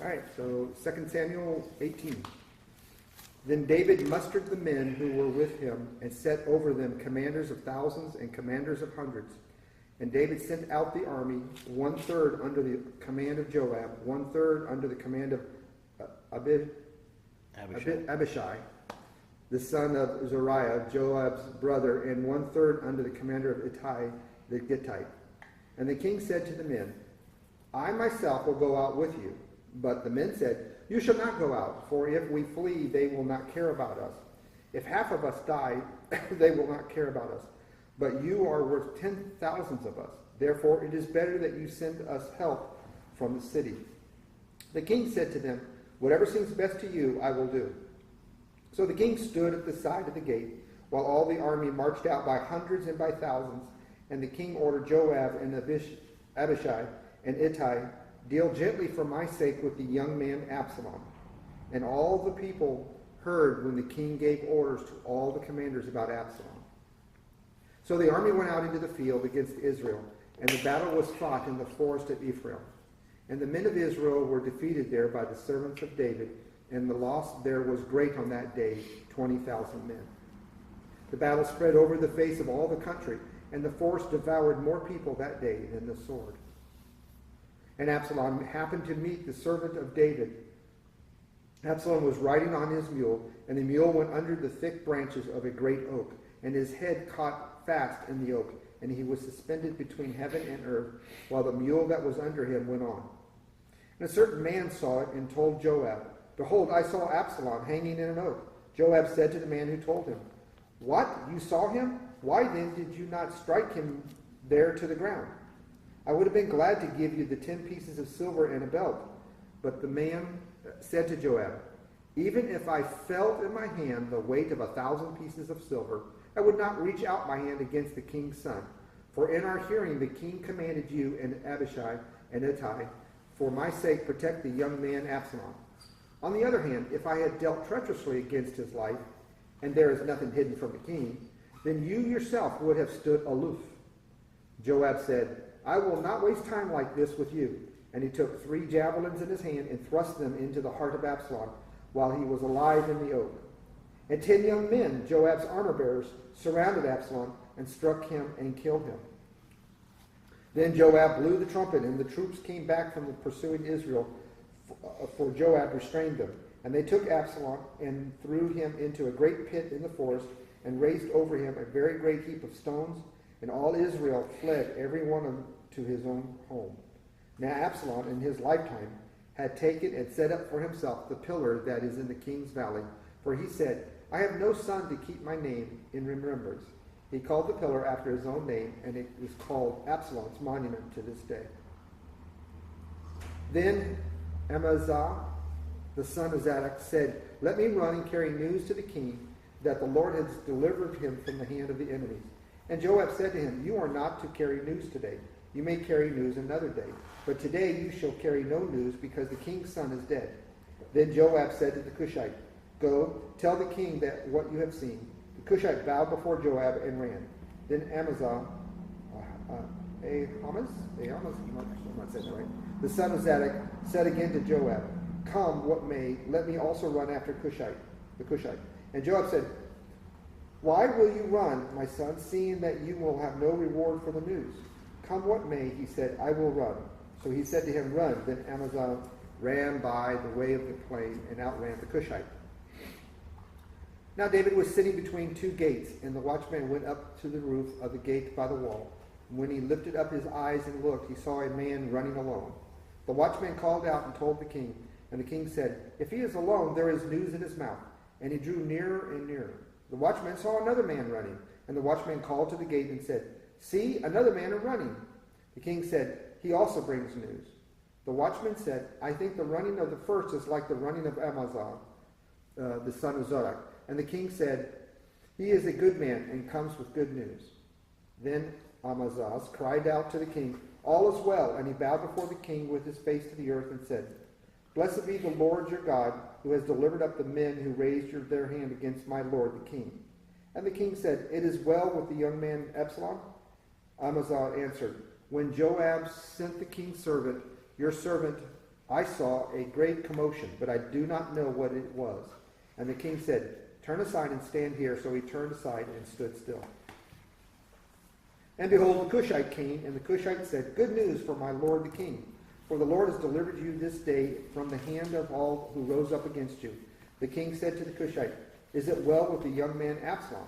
All right, so 2 Samuel 18. Then David mustered the men who were with him and set over them commanders of thousands and commanders of hundreds. And David sent out the army, 1/3 under the command of Joab, 1/3 under the command of Abishai, the son of Zeruiah, Joab's brother, and 1/3 under the commander of Ittai the Gittite. And the king said to the men, I myself will go out with you. But the men said, You shall not go out, for if we flee, they will not care about us. If half of us die, they will not care about us. But you are worth 10,000s of us. Therefore it is better that you send us help from the city. The king said to them, Whatever seems best to you, I will do. So the king stood at the side of the gate, while all the army marched out by hundreds and by thousands. And the king ordered Joab and Abishai and Ittai, Deal gently for my sake with the young man Absalom. And all the people heard when the king gave orders to all the commanders about Absalom. So the army went out into the field against Israel, and the battle was fought in the forest of Ephraim. And the men of Israel were defeated there by the servants of David, and the loss there was great on that day, 20,000 men. The battle spread over the face of all the country, and the forest devoured more people that day than the sword. And Absalom happened to meet the servant of David. Absalom was riding on his mule, and the mule went under the thick branches of a great oak, and his head caught fast in the oak, and he was suspended between heaven and earth, while the mule that was under him went on. And a certain man saw it and told Joab, Behold, I saw Absalom hanging in an oak. Joab said to the man who told him, What? You saw him? Why then did you not strike him there to the ground? I would have been glad to give you the 10 pieces of silver and a belt. But the man said to Joab, Even if I felt in my hand the weight of 1,000 pieces of silver, I would not reach out my hand against the king's son. For in our hearing the king commanded you and Abishai and Ittai, for my sake protect the young man Absalom. On the other hand, if I had dealt treacherously against his life, and there is nothing hidden from the king, then you yourself would have stood aloof. Joab said, I will not waste time like this with you. And he took 3 javelins in his hand and thrust them into the heart of Absalom while he was alive in the oak. And 10 young men, Joab's armor-bearers, surrounded Absalom and struck him and killed him. Then Joab blew the trumpet, and the troops came back from the pursuing Israel, for Joab restrained them. And they took Absalom and threw him into a great pit in the forest, and raised over him a very great heap of stones. And all Israel fled, every one to his own home. Now Absalom, in his lifetime, had taken and set up for himself the pillar that is in the king's valley. For he said, I have no son to keep my name in remembrance. He called the pillar after his own name, and it is called Absalom's monument to this day. Then Amazah, the son of Zadok, said, Let me run and carry news to the king, that the Lord has delivered him from the hand of the enemies. And Joab said to him, You are not to carry news today. You may carry news another day. But today you shall carry no news, because the king's son is dead. Then Joab said to the Cushite, Go, tell the king that what you have seen. The Cushite bowed before Joab and ran. Then Amazah, I'm not saying that right, the son of Zadok, said again to Joab, Come what may, let me also run after the Cushite. And Joab said, Why will you run, my son, seeing that you will have no reward for the news? Come what may, he said, I will run. So he said to him, Run. Then Amazah ran by the way of the plain and outran the Cushite. Now David was sitting between 2 gates, and the watchman went up to the roof of the gate by the wall. And when he lifted up his eyes and looked, he saw a man running alone. The watchman called out and told the king, and the king said, If he is alone, there is news in his mouth. And he drew nearer and nearer. The watchman saw another man running, and the watchman called to the gate and said, See, another man is running. The king said, He also brings news. The watchman said, I think the running of the first is like the running of Amazah, the son of Zadok. And the king said, He is a good man and comes with good news. Then Amazah cried out to the king, All is well. And he bowed before the king with his face to the earth and said, Blessed be the Lord your God, who has delivered up the men who raised their hand against my lord the king. And the king said, It is well with the young man Absalom? Amazah answered, When Joab sent the king's servant, your servant, I saw a great commotion, but I do not know what it was. And the king said, turn aside and stand here. So he turned aside and stood still. And behold, the Cushite came, and the Cushite said, good news for my lord the king. For the Lord has delivered you this day from the hand of all who rose up against you. The king said to the Cushite, is it well with the young man Absalom?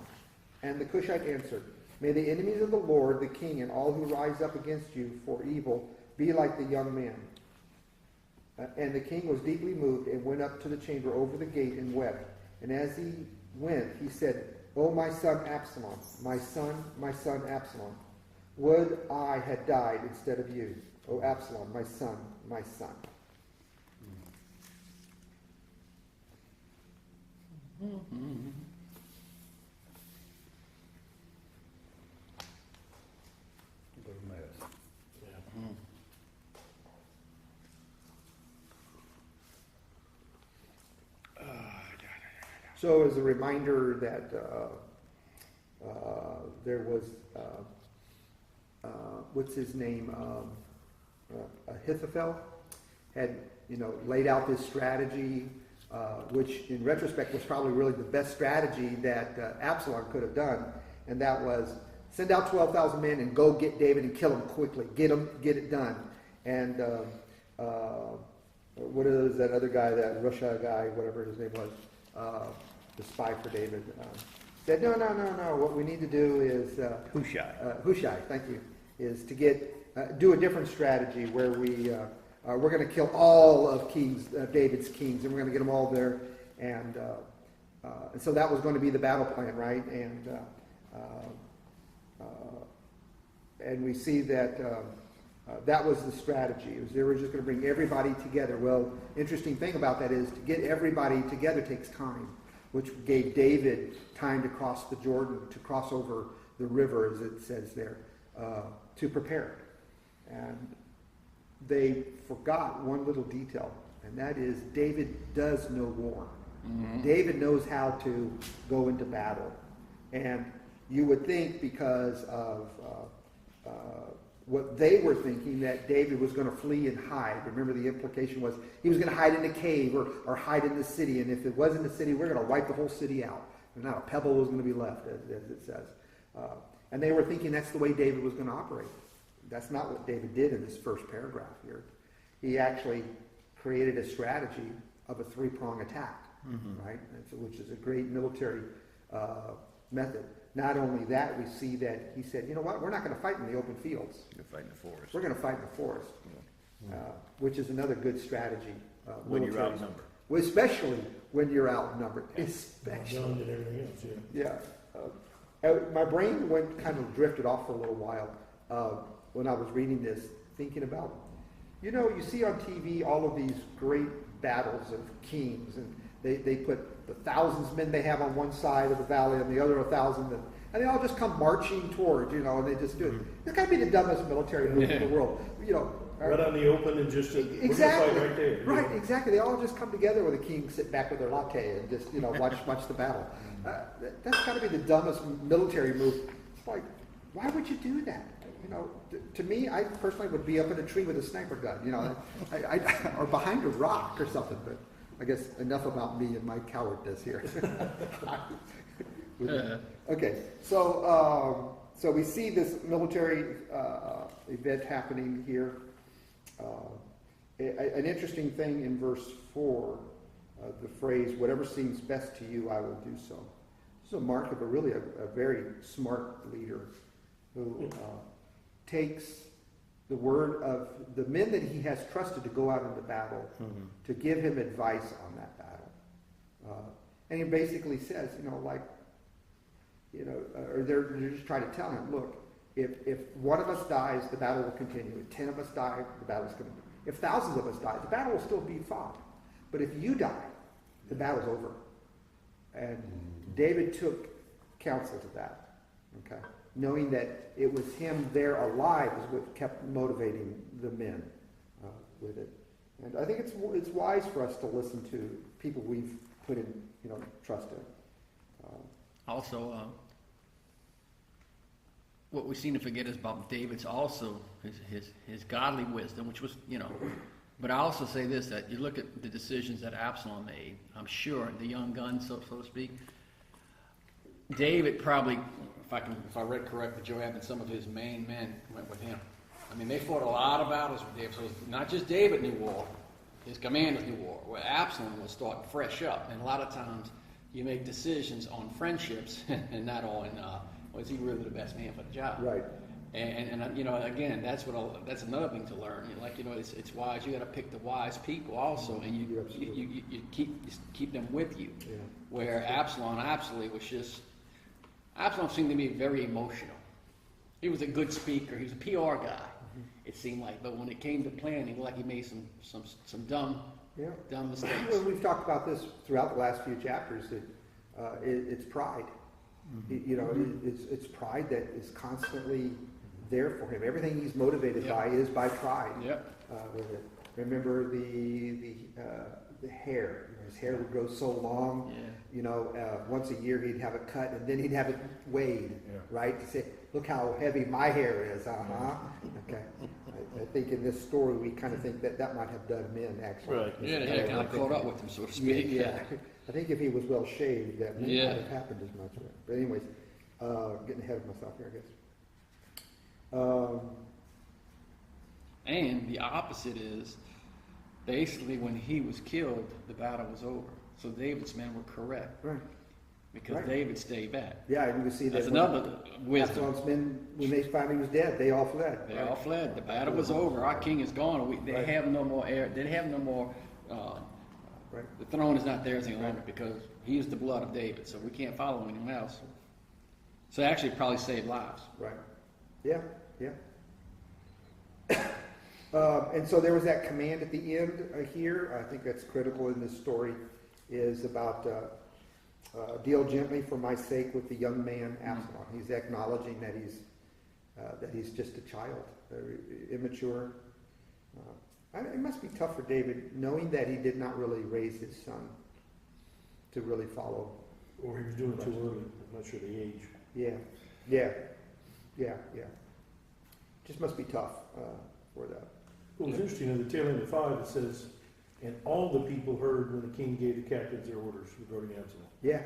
And the Cushite answered, may the enemies of the Lord, the king, and all who rise up against you for evil be like the young man. And the king was deeply moved and went up to the chamber over the gate and wept. And as he went, he said, O my son Absalom, my son Absalom, would I had died instead of you. O Absalom, my son, my son. Mm-hmm. What a mess. Yeah. Mm. So as a reminder that there was, what's his name, Ahithophel had, laid out this strategy, which in retrospect was probably really the best strategy that Absalom could have done, and that was send out 12,000 men and go get David and kill him quickly, get it done. And what is that other guy, that Russia guy, whatever his name was, the spy for David, said, no. What we need to do is Hushai, thank you, is to do a different strategy where we're going to kill all of David's kings, and we're going to get them all there, and so that was going to be the battle plan, right? And we see that that was the strategy. They were just going to bring everybody together. Well, interesting thing about that is to get everybody together takes time, which gave David time to cross the Jordan, to cross over the river, as it says there, to prepare. And they forgot one little detail, and that is David does know war. Mm-hmm. David knows how to go into battle. And you would think because of what they were thinking, that David was going to flee and hide. Remember, the implication was he was going to hide in a cave or hide in the city, and if it wasn't the city, we're going to wipe the whole city out. And not a pebble was going to be left, as it says. And they were thinking that's the way David was going to operate. That's not what David did in this first paragraph here. He actually created a strategy of a three-prong attack, right? Which is a great military method. Not only that, we see that he said, you know what, we're not going to fight in the open fields. You're fighting the forest. We're going to fight in the forest, which is another good strategy. When you're outnumbered. Well, especially when you're outnumbered. Especially. John did everything else, yeah. My brain drifted off for a little while when I was reading this, thinking about, you see on TV all of these great battles of kings, and they put the thousands of men they have on one side of the valley and the other 1,000, and they all just come marching towards, and they just do it. It's got to be the dumbest military move in the world, Right on the open and just exactly we're gonna fight right there. Right, exactly. They all just come together with a king sit back with their latte and just watch the battle. That's got to be the dumbest military move. It's like, why would you do that? To me, I personally would be up in a tree with a sniper gun, or behind a rock or something. But I guess enough about me and my cowardness here. Okay, so we see this military event happening here. An interesting thing in verse 4, the phrase, whatever seems best to you, I will do so. This is a mark of a very smart leader who takes the word of the men that he has trusted to go out into battle, to give him advice on that battle. And he basically says, or they're just trying to tell him, look, if one of us dies, the battle will continue. If 10 of us die, the battle's going to be. If thousands of us die, the battle will still be fought. But if you die, the battle's over. And David took counsel to that, okay? Knowing that it was him there alive is what kept motivating the men with it. And I think it's wise for us to listen to people we've put in, trust in. Also, what we seem to forget is about David's also his godly wisdom, which was, But I also say this, that you look at the decisions that Absalom made, I'm sure, the young gun, so to speak, David probably, if I read correctly, Joab and some of his main men went with him. I mean, they fought a lot of battles with David, so it's not just David knew war, his commanders knew war. Where Absalom was starting fresh up, and a lot of times you make decisions on friendships and not on, was he really the best man for the job? Right. And you know, again, that's another thing to learn. Like, you know, it's wise. You got to pick the wise people also, and you keep them with you. Yeah. Where Absalom seemed to me very emotional. He was a good speaker. He was a PR guy. It seemed like, but when it came to planning, like he made some dumb mistakes. Well, we've talked about this throughout the last few chapters. That it's pride. You know, it's pride that is constantly there for him. Everything he's motivated by is by pride. Yep. Remember the hair. His hair would grow so long. Yeah. You know, once a year he'd have it cut, and then he'd have it weighed, right? To say, look how heavy my hair is. Okay. I think in this story we kind of think that might have done him in, actually. Right. Yeah, they had kind of caught up with him, so to speak. Yeah. I think if he was well shaved, that may not have happened as much. But anyways, getting ahead of myself here, I guess. And the opposite is, basically, when he was killed, the battle was over. So David's men were correct. Right. Because David stayed back. Yeah, and you see that. That's another wisdom. Absalom's men, when they found he was dead, they all fled. They all fled. The battle was over. Our king is gone. They have no more heir. They have no more. The throne is not theirs any longer because he is the blood of David. So we can't follow anyone else. So actually, probably saved lives. Right. Yeah. And so there was that command at the end here. I think that's critical in this story, is about deal gently for my sake with the young man Absalom. He's acknowledging that he's just a child, immature. It must be tough for David knowing that he did not really raise his son to really follow. Or he was doing it too early. I'm not sure the age. Yeah. Just must be tough for that. Well, it's interesting, in the tail end of 5, it says, and all the people heard when the king gave the captains their orders regarding Absalom. Yeah.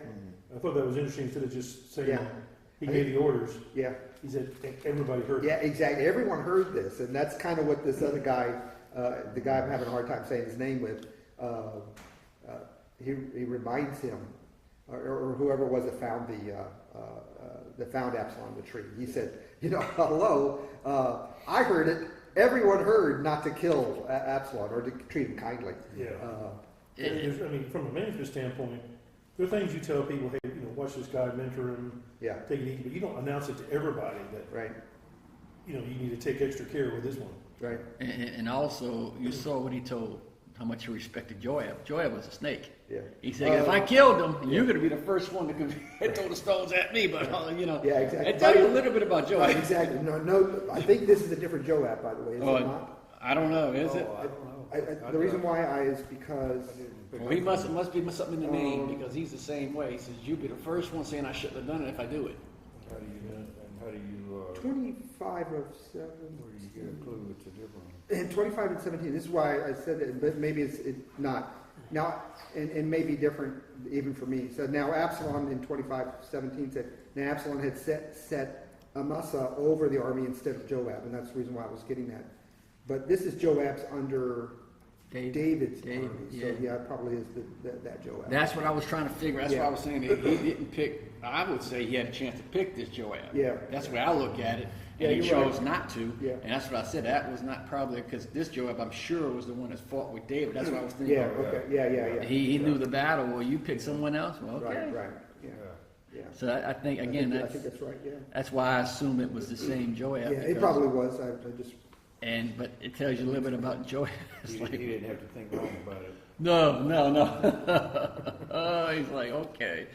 I thought that was interesting, instead of just saying he I gave think- the orders. Yeah. He said everybody heard. Yeah, exactly. Everyone heard this, and that's kind of what this other guy, the guy I'm having a hard time saying his name with, he reminds him, or whoever it was that found Absalom the tree. He said, hello, I heard it. Everyone heard not to kill Absalom or to treat him kindly. Yeah. I mean, from a management standpoint, there are things you tell people, hey, watch this guy, mentor him, take it easy, but you don't announce it to everybody that, you need to take extra care with this one. Right. And also, you saw what he told, how much he respected Joab. Joab was a snake. Yeah. He said, if I killed him, you're going to be the first one to throw the stones at me. But, Yeah, exactly. It tells you a little bit about Joab. Exactly. No, I think this is a different Joab, by the way, is it not? I don't know, is it? I don't know. The reason why is because... Well, he must be something in the name, because he's the same way. He says, you'll be the first one saying I shouldn't have done it if I do it. How do you 25 of 7. where do you get a clue it's a different? And 25 and 17. This is why I said that, but maybe it's not. Now, and maybe different even for me. So now Absalom in 25:17 said, now Absalom had set Amasa over the army instead of Joab, and that's the reason why I was getting that. But this is Joab's under David's army. So yeah, it probably is that Joab. That's what I was trying to figure. That's why I was saying that he didn't pick. I would say he had a chance to pick this Joab. Yeah. That's the way I look at it. And he you're chose right. not to. Yeah. And that's what I said. That was not probably because this Joab, I'm sure, was the one that fought with David. That's what I was thinking. Yeah. Okay. Yeah. He knew the battle. Well, you pick someone else. Well, okay. Right. Yeah. So I think again, I think that's right. Yeah. that's why I assume it was the same Joab. Yeah, it probably was. I just. But it tells you a little bit about Joab. It's He like, didn't have to think long about it. no. Oh, he's like, okay,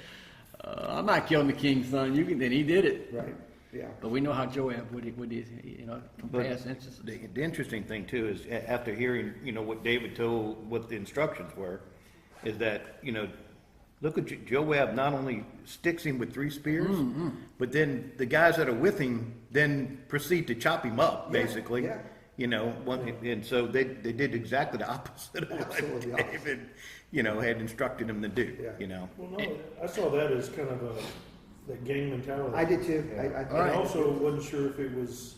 I'm not killing the king's son. Then he did it. Right. Yeah. But we know how Joab would from past instances. The interesting thing too is after hearing, what David told, what the instructions were, is that, look at Joab not only sticks him with 3 spears, but then the guys that are with him then proceed to chop him up, basically. Yeah. and so they did exactly the opposite of what David, had instructed him to do, Well, no, I saw that as kind of that gang mentality. I did too. Yeah. I also wasn't sure if it was,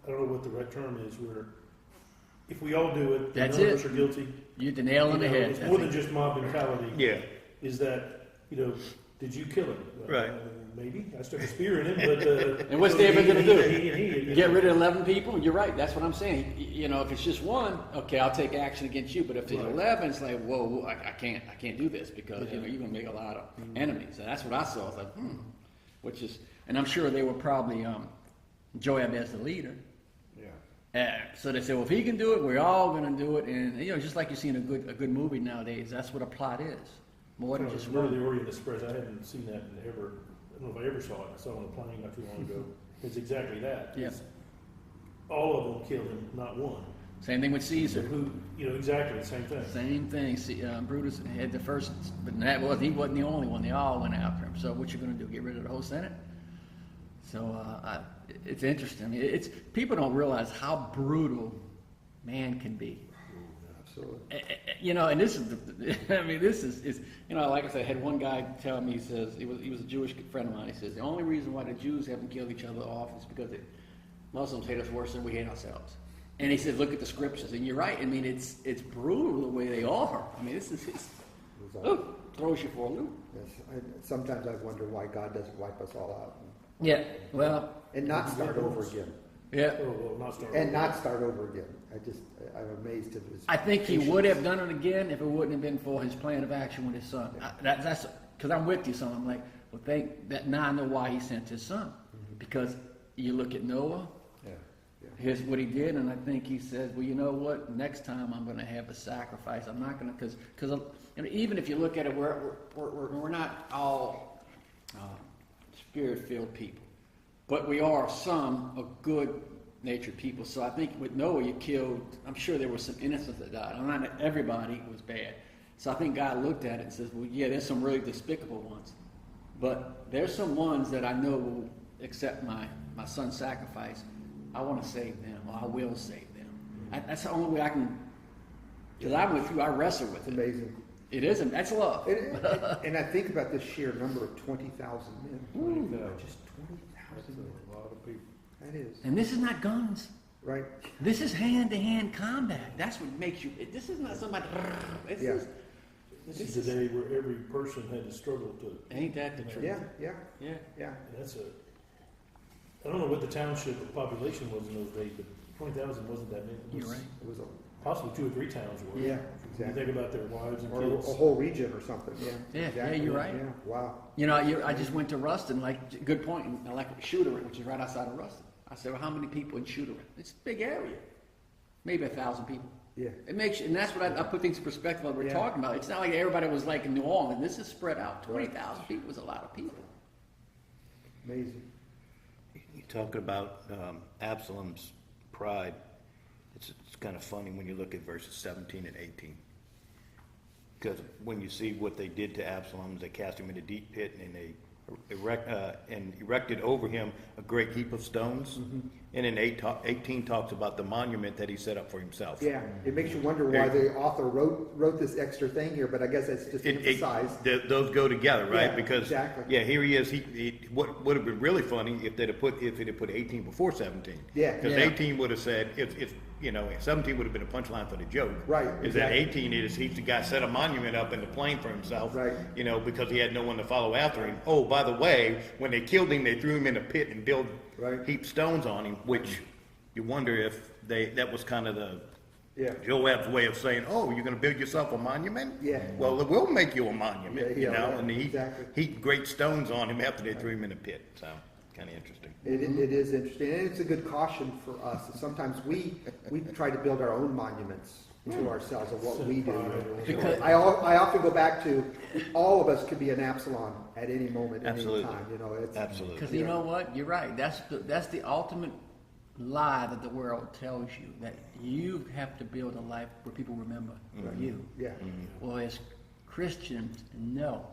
I don't know what the right term is, where if we all do it, none of us are guilty. You hit the nail on the head. It's more than just mob mentality. Yeah. Is that, did you kill him? Right. Maybe. I stuck a spear in him, but... And what's David going to do? He, Get rid of 11 people? You're right. That's what I'm saying. If it's just one, okay, I'll take action against you. But if there's 11, it's like, whoa, I can't do this because, you're going to make a lot of enemies. And that's what I saw. I was like, and I'm sure they were probably Joab as the leader. So they said, well, if he can do it, we're all going to do it. And, just like you see in a good movie nowadays, that's what a plot is. More than just one. The Orient Express, I hadn't seen that ever. I don't know if I ever saw it. I saw it on a plane not too long ago. It's exactly that. Yeah. All of them killed him, not one. Same thing with Caesar. Exactly the same thing. Same thing. See, Brutus had the first, but he wasn't the only one. They all went after him. So what you going to do? Get rid of the whole Senate? So it's interesting. I mean, people don't realize how brutal man can be. Absolutely. And this is like I said, I had one guy tell me, he says, he was a Jewish friend of mine, he says, the only reason why the Jews haven't killed each other off is because the Muslims hate us worse than we hate ourselves. And he said, look at the scriptures, and you're right. I mean, it's brutal the way they are. I mean, throws you for a loop. Yes. Sometimes I wonder why God doesn't wipe us all out. Yeah, well. And not start over again. Yeah. Not start over again. I'm amazed at his I think he patience. would have done it again if it wouldn't have been for his plan of action with his son. That's because I'm with you, son. I'm like, well, now I know why he sent his son. Mm-hmm. Because you look at Noah, here's what he did, and I think he says, well, you know what? Next time I'm going to have a sacrifice. I'm not going to, because even if you look at it, we're not all spirit-filled people, but we are some of good-natured people. So I think with Noah, you killed. I'm sure there were some innocents that died. Not everybody was bad. So I think God looked at it and says, well, yeah, there's some really despicable ones, but there's some ones that I know will accept my son's sacrifice. I want to save them, or I will save them. That's the only way I can, because I'm with you, I wrestle with it. Amazing. It isn't. That's love. And I think about this sheer number of 20,000 men. 20,000. Just 20,000. A lot of people. That is. And this is not guns. Right. This is hand-to-hand combat. That's what makes you, this is not somebody, This is the day where every person had to struggle to. Ain't that the truth? Yeah. And that's I don't know what the township population was in those days, but 20,000 wasn't that many. You're right. It was Possibly 2 or 3 towns were. Yeah, You think about their wives and or kids. a whole region or something. Yeah, Exactly. you're right. Yeah. Wow. I just went to Ruston, good point, I like Shooterant, which is right outside of Ruston. I said, well, how many people in Shooterant? It's a big area. Maybe 1,000 people. Yeah. It makes, and that's what I put things in perspective of what we're talking about. It's not like everybody was like in New Orleans. This is spread out. 20,000 people is a lot of people. Amazing. You're talking about Absalom's pride. It's kind of funny when you look at verses 17 and 18. Because when you see what they did to Absalom, they cast him in a deep pit and they erected over him a great heap of stones. Mm-hmm. And in 18 talks about the monument that he set up for himself. Yeah, it makes you wonder why the author wrote this extra thing here, but I guess that's just emphasized. Those go together, right? Yeah, because exactly. Here he is. What would have been really funny if it had put 18 before 17. Yeah, because 18 would have said it's 17 would have been a punchline for the joke. Right. Is that 18 is he's the guy set a monument up in the plain for himself. Right. Because he had no one to follow after him. Oh, by the way, when they killed him, they threw him in a pit and built heaped stones on him, which you wonder if that was kind of the Joab's way of saying, oh, you're going to build yourself a monument? Yeah. Well, it will make you a monument, and he exactly. heaped great stones on him after they threw him in a pit. So, kind of interesting. It is interesting, and it's a good caution for us. Sometimes we try to build our own monuments to ourselves of what we do. Because I often go back to all of us could be an Absalom at any moment, at any time. Absolutely. Because you know what? You're right. That's the ultimate lie that the world tells you, that you have to build a life where people remember you. Yeah. Mm-hmm. Well, as Christians, no.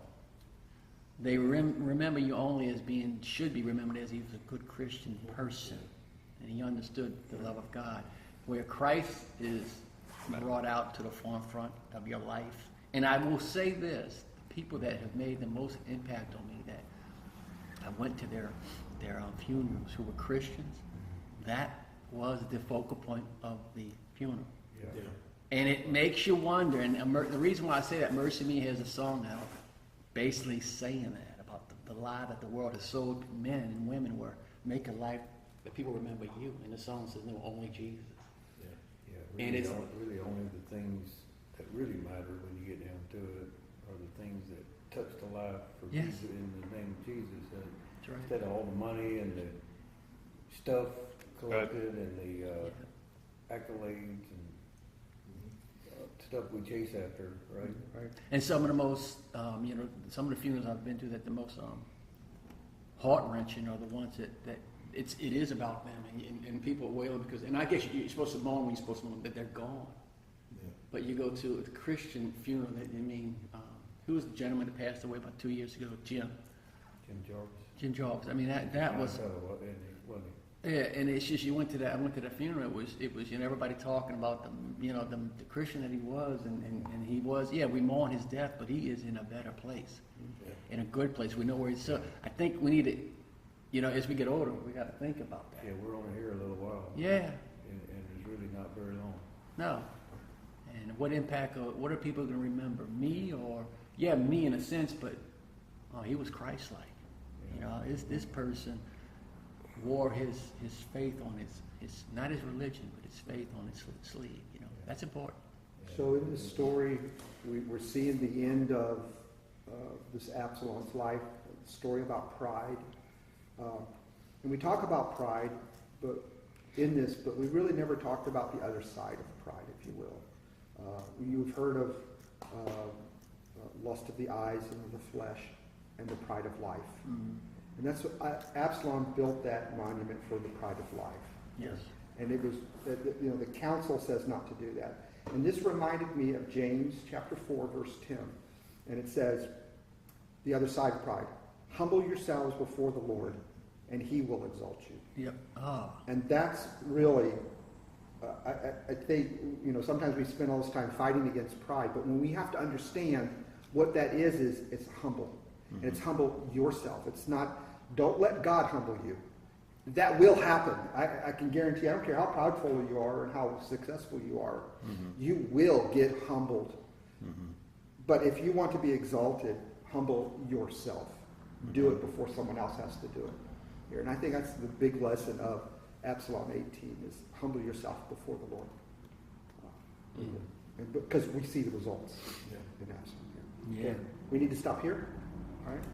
They remember you only as should be remembered as he was a good Christian person, and he understood the love of God. where Christ is brought out to the forefront of your life. And I will say this, the people that have made the most impact on me, that I went to their funerals, who were Christians, that was the focal point of the funeral. Yeah. And it makes you wonder, and the reason why I say that, Mercy Me has a song out basically saying that, about the lie that the world has sold men and women were make a life that people remember you. And the song says, no, only Jesus. Yeah, And really, it's- really only the things that really matter when you get down to it are the things that touch the life for Yes. Jesus, in the name of Jesus. That's right. Instead of all the money and the stuff collected and the accolades and stuff we chase after, right? Right. And some of the most, some of the funerals I've been to that the most heart-wrenching are the ones that it is about them, and people are wailing because, and I guess you're supposed to mourn when you're supposed to mourn, but they're gone. Yeah. But you go to a Christian funeral, who was the gentleman that passed away about 2 years ago? Jim Jim Jarvis. Jarvis. I mean, that was, Wasn't he? yeah, and it's just, I went to that funeral, it was, everybody talking about the Christian that he was, and he was, yeah, we mourn his death, but he is in a better place, Yeah. in a good place. We know where he's, so I think we need to, as we get older, we got to think about that. Yeah, we're only here a little while. Yeah, And it's really not very long. no. And what impact, what are people going to remember? Me or, yeah, me in a sense, but, he was Christ-like. This person wore his faith on his not his religion, but his faith on his sleeve. That's important. So in this story, we're seeing the end of this Absalom's life, a story about pride. And we talk about pride, but we really never talked about the other side of pride, if you will. You've heard of lust of the eyes and of the flesh and the pride of life. Mm-hmm. And that's what Absalom built that monument for, the pride of life. Yes. And it was, the council says not to do that. And this reminded me of James chapter 4, verse 10. And it says, the other side of pride, humble yourselves before the Lord, and he will exalt you. Yep. Ah. And that's really, I think, sometimes we spend all this time fighting against pride, but when we have to understand what that is it's humble. And it's humble yourself. It's not, don't let God humble you. That will happen. I can guarantee, I don't care how proudful you are and how successful you are, you will get humbled. But if you want to be exalted, humble yourself. Do it before someone else has to do it. Here. And I think that's the big lesson of Absalom 18 is humble yourself before the Lord. And because we see the results in Absalom here. Yeah. Okay. We need to stop here. All right.